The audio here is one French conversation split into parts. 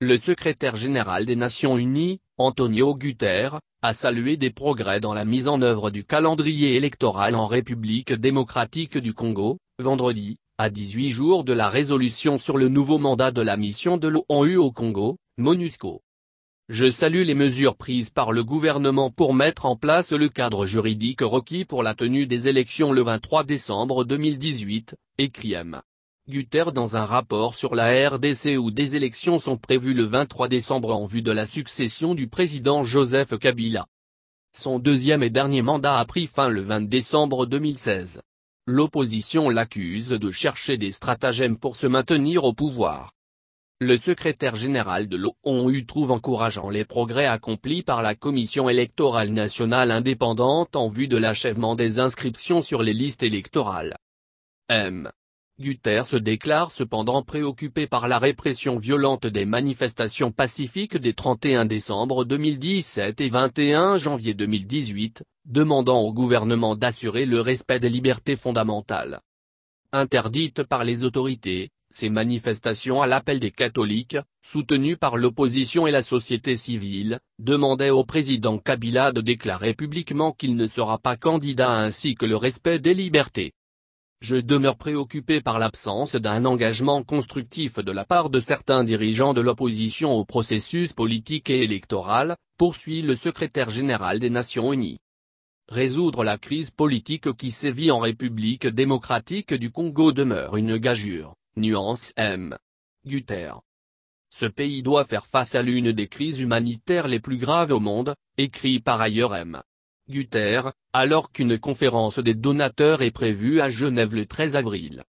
Le secrétaire général des Nations Unies, Antonio Guterres, a salué des progrès dans la mise en œuvre du calendrier électoral en République démocratique du Congo, vendredi, à 18 jours de la résolution sur le nouveau mandat de la mission de l'ONU au Congo, MONUSCO. Je salue les mesures prises par le gouvernement pour mettre en place le cadre juridique requis pour la tenue des élections le 23 décembre 2018, écrit M. Guterres dans un rapport sur la RDC où des élections sont prévues le 23 décembre en vue de la succession du président Joseph Kabila. Son deuxième et dernier mandat a pris fin le 20 décembre 2016. L'opposition l'accuse de chercher des stratagèmes pour se maintenir au pouvoir. Le secrétaire général de l'ONU trouve encourageant les progrès accomplis par la Commission électorale nationale indépendante en vue de l'achèvement des inscriptions sur les listes électorales. M. Guterres se déclare cependant préoccupé par la répression violente des manifestations pacifiques des 31 décembre 2017 et 21 janvier 2018, demandant au gouvernement d'assurer le respect des libertés fondamentales. Interdites par les autorités, ces manifestations à l'appel des catholiques, soutenues par l'opposition et la société civile, demandaient au président Kabila de déclarer publiquement qu'il ne sera pas candidat ainsi que le respect des libertés. Je demeure préoccupé par l'absence d'un engagement constructif de la part de certains dirigeants de l'opposition au processus politique et électoral, poursuit le secrétaire général des Nations Unies. Résoudre la crise politique qui sévit en République démocratique du Congo demeure une gageure, nuance M. Guterres. Ce pays doit faire face à l'une des crises humanitaires les plus graves au monde, écrit par ailleurs M. Guterres, alors qu'une conférence des donateurs est prévue à Genève le 13 avril.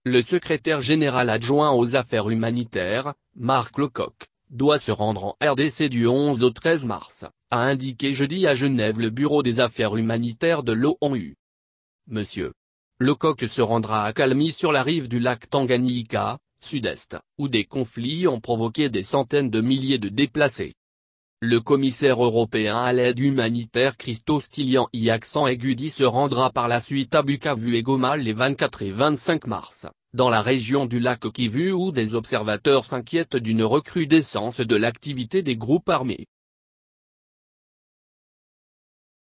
Le secrétaire général adjoint aux affaires humanitaires, Mark Lowcock, doit se rendre en RDC du 11 au 13 mars, a indiqué jeudi à Genève le bureau des affaires humanitaires de l'ONU. M. Lowcock se rendra à Kalemi sur la rive du lac Tanganyika, sud-est, où des conflits ont provoqué des centaines de milliers de déplacés. Le commissaire européen à l'aide humanitaire Christos Stylianides se rendra par la suite à Bukavu et Goma les 24 et 25 mars, dans la région du lac Kivu où des observateurs s'inquiètent d'une recrudescence de l'activité des groupes armés.